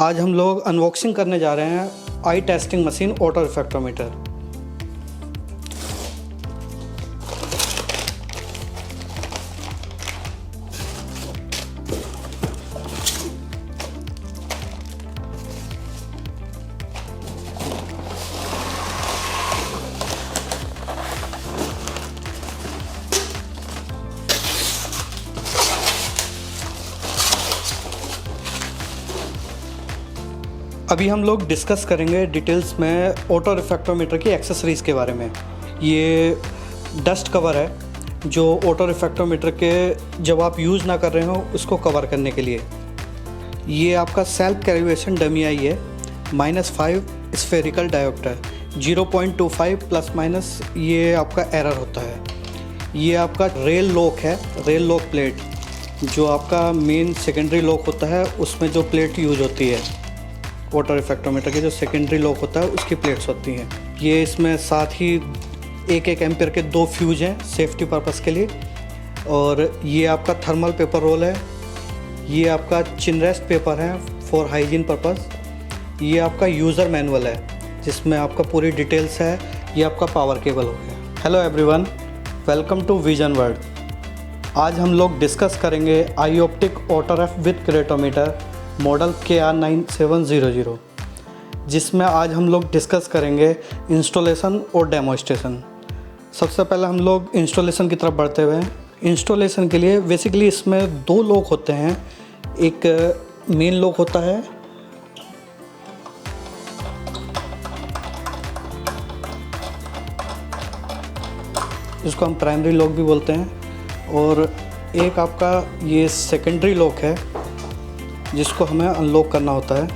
आज हम लोग अनबॉक्सिंग करने जा रहे हैं आई टेस्टिंग मशीन ऑटो रिफ्रैक्टोमीटर। अभी हम लोग डिस्कस करेंगे डिटेल्स में ऑटो रिफ्रैक्टोमीटर की एक्सेसरीज़ के बारे में। ये डस्ट कवर है जो ऑटो रिफ्रैक्टोमीटर के जब आप यूज़ ना कर रहे हो उसको कवर करने के लिए। ये आपका सेल्फ कैलिब्रेशन डमी आई है, -5 स्फेरिकल डायोप्टर 0.25 प्लस माइनस ये आपका एरर होता है। ये आपका रेल लॉक है, रेल लॉक प्लेट जो आपका मेन सेकेंडरी लॉक होता है उसमें जो प्लेट यूज़ होती है ऑटो रिफ्रैक्टोमीटर के जो सेकेंडरी लॉक होता है उसकी प्लेट्स होती हैं। ये इसमें साथ ही 1 एम्पियर के 2 फ्यूज हैं सेफ्टी पर्पस के लिए। और ये आपका थर्मल पेपर रोल है, ये आपका चिनरेस्ट पेपर है फॉर हाइजीन पर्पस। ये आपका यूज़र मैनुअल है जिसमें आपका पूरी डिटेल्स है। ये आपका पावर केबल हो गया। Hello everyone, welcome to vision world. आज हम लोग डिस्कस करेंगे eye optic auto ref with keratometer model KR9700, जिसमें आज हम लोग डिस्कस करेंगे इंस्टॉलेशन और डेमोन्स्ट्रेशन। सबसे पहले हम लोग इंस्टॉलेशन की तरफ बढ़ते हुए हैं। इंस्टॉलेशन के लिए बेसिकली इसमें 2 लॉक होते हैं। एक मेन लॉक होता है, जिसको हम प्राइमरी लॉक भी बोलते हैं, और एक आपका ये सेकेंडरी लॉक है जिसको हमें अनलॉक करना होता है।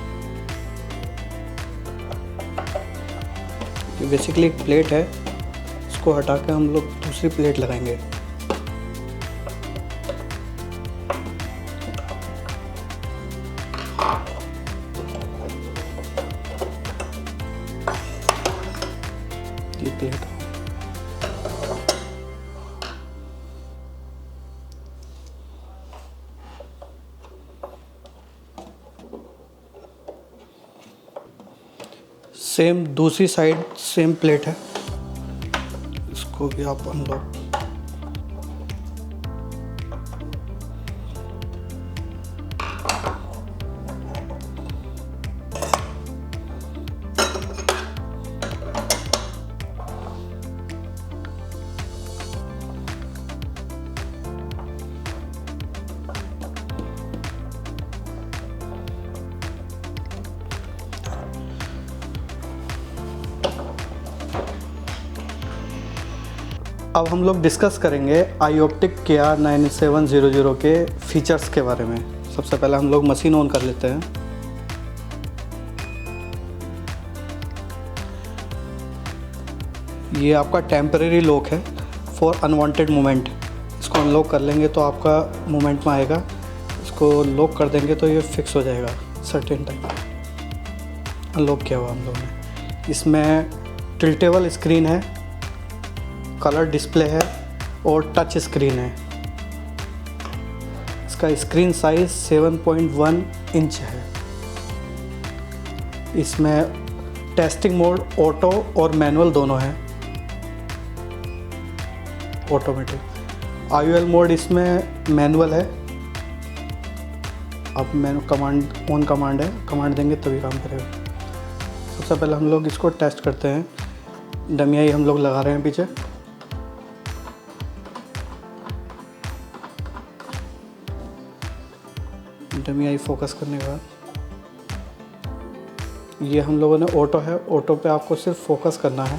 ये बेसिकली एक प्लेट है, इसको हटा के हम लोग दूसरी प्लेट लगाएंगे। ये प्लेट सेम दूसरी साइड सेम प्लेट है, इसको भी आप अनलॉक। अब हम लोग डिस्कस करेंगे आई ऑप्टिक KR9700 के फीचर्स के बारे में। सबसे पहले हम लोग मशीन ऑन कर लेते हैं। ये आपका टेम्परेरी लॉक है फॉर अनवांटेड मूवमेंट। इसको अनलॉक कर लेंगे तो आपका मूवमेंट में आएगा, इसको लॉक कर देंगे तो ये फिक्स हो जाएगा सर्टेन टाइम। अनलॉक किया हुआ हम लोगों ने। इसमें टिल्टेबल स्क्रीन है, कलर डिस्प्ले है और टच स्क्रीन है। इसका स्क्रीन साइज 7.1 इंच है। इसमें टेस्टिंग मोड ऑटो और मैनुअल दोनों हैं, ऑटोमेटिक। IOL मोड इसमें मैनुअल है। अब मैनु कमांड ऑन कमांड है, कमांड देंगे तभी काम करेगा। सबसे पहले हम लोग इसको टेस्ट करते हैं। डमी आई हम लोग लगा रहे हैं पीछे। डमी आई फोकस करने के बाद ये हम लोगों ने ऑटो है, ऑटो पे आपको सिर्फ फोकस करना है।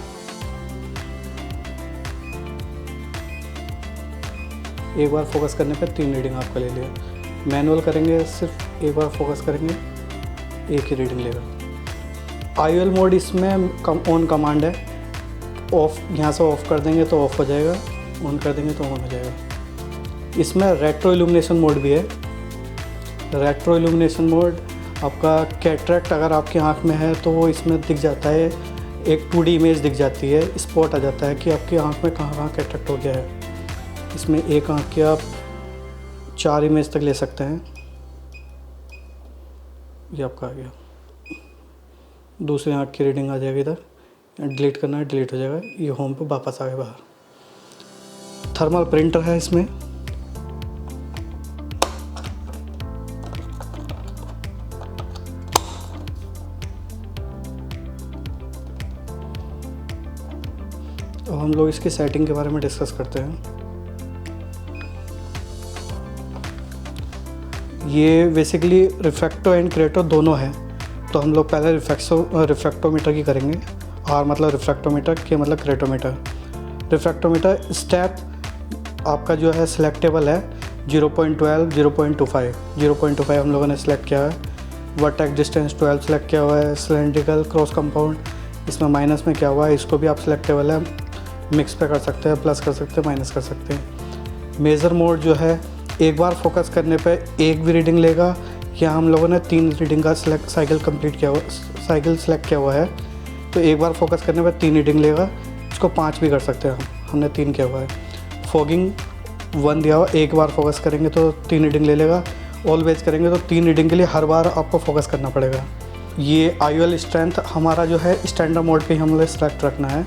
एक बार फोकस करने पे 3 रीडिंग आपका ले लिया। मैनुअल करेंगे सिर्फ एक बार फोकस करेंगे, एक ही रीडिंग लेगा। IOL मोड इसमें ऑन कमांड है। ऑफ यहाँ से ऑफ कर देंगे तो ऑफ हो जाएगा, ऑन कर देंगे तो ऑन हो जाएगा। इसमें रेट्रो इल्यूमिनेशन मोड भी है। रेट्रो इल्यूमिनेशन मोड आपका कैटरेक्ट अगर आपकी आँख में है तो वो इसमें दिख जाता है, एक 2D इमेज दिख जाती है, स्पॉट आ जाता है कि आपकी आँख में कहाँ कहाँ कैटरेक्ट हो गया है। इसमें एक आँख की आप 4 इमेज तक ले सकते हैं। ये आपका आ गया। दूसरी आँख की रीडिंग आ जाएगी इधर, डिलीट करना है डिलीट हो जाएगा, ये होम पे वापस आ गया बाहर। थर्मल प्रिंटर है इसमें, तो हम लोग इसकी सेटिंग के बारे में डिस्कस करते हैं। ये बेसिकली रिफ्रैक्टो एंड क्रेटो दोनों है, तो हम लोग पहले रिफ्रैक्टोमीटर की करेंगे। आर मतलब रिफ्रैक्टोमीटर, के मतलब क्रेटोमीटर। रिफ्रैक्टोमीटर स्टेप आपका जो है सिलेक्टेबल है 0.12, 0.25। 0.25 हम लोगों ने सिलेक्ट किया है। वर्टेक्स डिस्टेंस 12 सेलेक्ट किया हुआ है। सिलेंड्रिकल क्रॉस कंपाउंड इसमें माइनस में क्या हुआ है, इसको भी आप सिलेक्टेबल है, मिक्स पे कर सकते हैं, प्लस कर सकते हैं, माइनस कर सकते हैं। मेज़र मोड जो है एक बार फोकस करने पे एक भी रीडिंग लेगा, या हम लोगों ने 3 रीडिंग का साइकिल सेलेक्ट किया हुआ है, तो एक बार फोकस करने पे 3 रीडिंग लेगा। इसको 5 भी कर सकते हैं हमने 3 किया हुआ है। फॉगिंग 1 दिया हुआ, एक बार फोकस करेंगे तो 3 रीडिंग ले लेगा। ऑलवेज करेंगे तो 3 रीडिंग के लिए हर बार आपको फोकस करना पड़ेगा। ये IOL स्ट्रेंथ हमारा जो है स्टैंडर्ड मोड पे हमने सेलेक्ट रखना है।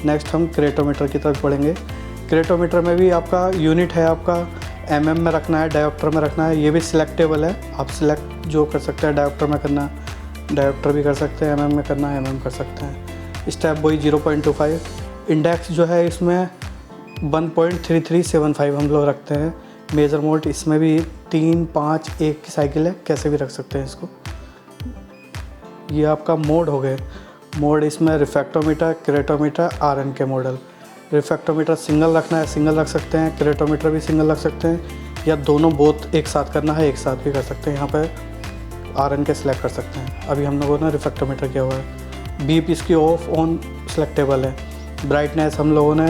नेक्स्ट हम क्रेटोमीटर की तरफ बढ़ेंगे। क्रेटोमीटर में भी आपका यूनिट है, आपका mm में रखना है, डायोप्टर में रखना है। ये भी सिलेक्टेबल है, आप सिलेक्ट जो कर सकते हैं, डायोप्टर में करना डायोप्टर भी कर सकते हैं, mm में करना mm कर सकते हैं। स्टेप वही 0.25। इंडेक्स जो है इसमें 1.3375 हम लोग रखते हैं। मेजर मोड इसमें भी 3, 5, 1 की साइकिल है, कैसे भी रख सकते हैं इसको। ये आपका मोड हो गए। मोड इसमें रिफ्रैक्टोमीटर, क्रेटोमीटर, RN के मॉडल। रिफ्रैक्टोमीटर सिंगल रखना है सिंगल रख सकते हैं, क्रेटोमीटर भी सिंगल रख सकते हैं, या दोनों बोथ एक साथ करना है एक साथ भी कर सकते हैं। यहाँ पर RN के सिलेक्ट कर सकते हैं। अभी हम लोगों ने रिफ्रैक्टोमीटर किया हुआ है। बीप इसकी ऑफ ऑन सिलेक्टेबल है। ब्राइटनेस हम लोगों ने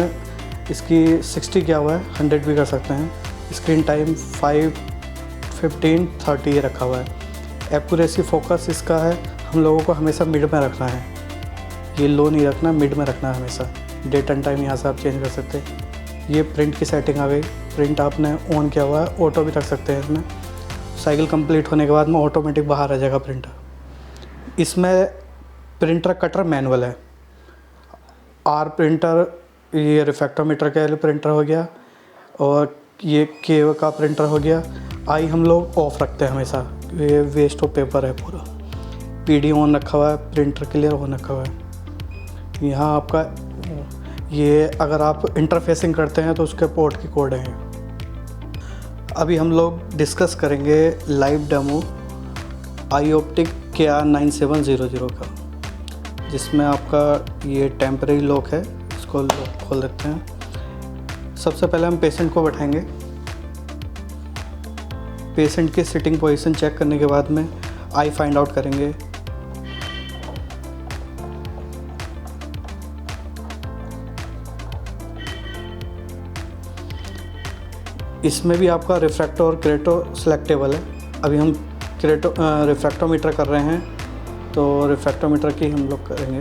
इसकी 60 किया हुआ है, 100 भी कर सकते हैं। स्क्रीन टाइम 5, 15, 30 ये रखा हुआ है। एक्यूरेसी फोकस इसका है, हम लोगों को हमेशा मिड में रखना है, ये लो नहीं रखना, मिड में रखना है हमेशा। डेट एंड टाइम यहाँ से आप चेंज कर सकते हैं। ये प्रिंट की सेटिंग आ गई। प्रिंट आपने ऑन किया हुआ है, ऑटो भी रख सकते हैं इसमें। साइकिल कंप्लीट होने के बाद में ऑटोमेटिक बाहर आ जाएगा प्रिंटर। इसमें प्रिंटर कटर मैनुअल है। आर प्रिंटर ये रिफ्रैक्टोमीटर का प्रिंटर हो गया, और ये के का प्रिंटर हो गया। आई हम लोग ऑफ रखते हैं हमेशा, ये वेस्ट ऑफ पेपर है पूरा। PD ऑन रखा हुआ है, प्रिंटर क्लियर ऑन रखा हुआ है। यहाँ आपका ये अगर आप इंटरफेसिंग करते हैं तो उसके पोर्ट की कोड है। अभी हम लोग डिस्कस करेंगे लाइव डेमो iOptic KR9700 का, जिसमें आपका ये टेम्परेरी लॉक है। इसको लॉक खोल देते हैं। सबसे पहले हम पेशेंट को बैठाएंगे। पेशेंट की सिटिंग पोजीशन चेक करने के बाद में आई फाइंड आउट करेंगे। इसमें भी आपका रिफ्रैक्टो और क्रेटो सिलेक्टेबल है। अभी हम रिफ्रैक्टोमीटर कर रहे हैं, तो रिफ्रैक्टोमीटर की हम लोग करेंगे।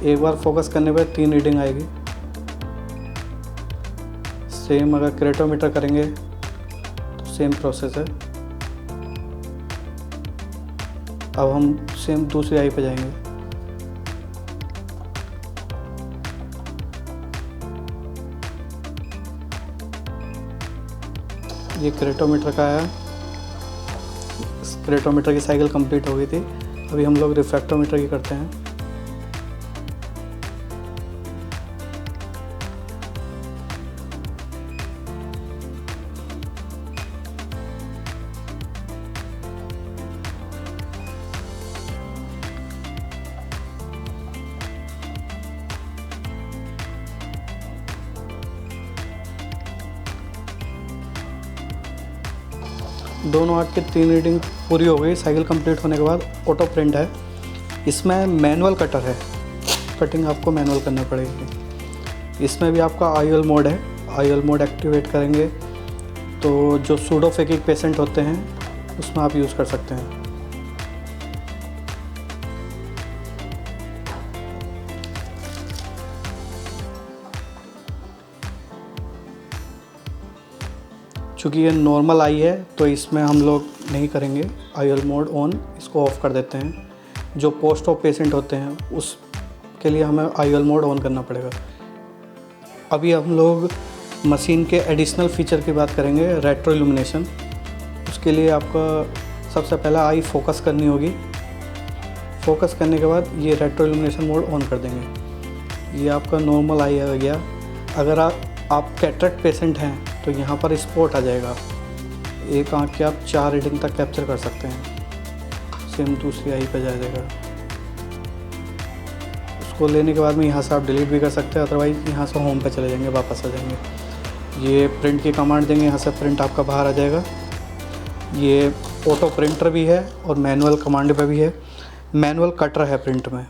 एक बार फोकस करने पर 3 रीडिंग आएगी। सेम अगर क्रेटोमीटर करेंगे तो सेम प्रोसेस है। अब हम सेम दूसरी आई पे जाएंगे। ये क्रेटोमीटर का है। क्रेटोमीटर की साइकिल कंप्लीट हो गई थी। अभी हम लोग रिफ्रैक्टोमीटर की करते हैं। दोनों आँख की 3 रीडिंग पूरी हो गई। साइकिल कंप्लीट होने के बाद ऑटो प्रिंट है। इसमें मैनुअल कटर है, कटिंग आपको मैनुअल करना पड़ेगी। इसमें भी आपका IOL मोड है। IOL मोड एक्टिवेट करेंगे तो जो सूडोफेकिक पेशेंट होते हैं उसमें आप यूज़ कर सकते हैं। चूँकि ये नॉर्मल आई है तो इसमें हम लोग नहीं करेंगे। IOL मोड ऑन, इसको ऑफ़ कर देते हैं। जो पोस्ट ऑफ पेशेंट होते हैं उसके लिए हमें IOL मोड ऑन करना पड़ेगा। अभी हम लोग मशीन के एडिशनल फीचर की बात करेंगे, रेट्रो इल्यूमिनेशन। उसके लिए आपका सबसे पहला आई फोकस करनी होगी। फोकस करने के बाद ये रेट्रो इल्यूमिनेशन मोड ऑन कर देंगे। ये आपका नॉर्मल आई आ गया। अगर आप कैटरेक्ट पेशेंट हैं तो यहाँ पर स्पॉट आ जाएगा। एक आँख के आप 4 रीडिंग तक कैप्चर कर सकते हैं। सेम दूसरी आई पे जाएगा। उसको लेने के बाद में यहाँ से आप डिलीट भी कर सकते हैं, अदरवाइज़ यहाँ से होम पे चले जाएंगे, वापस आ जाएंगे। ये प्रिंट की कमांड देंगे, यहाँ से प्रिंट आपका बाहर आ जाएगा। ये ऑटो प्रिंटर भी है और मैनुअल कमांड पे भी है। मैनुअल कटर है प्रिंट में।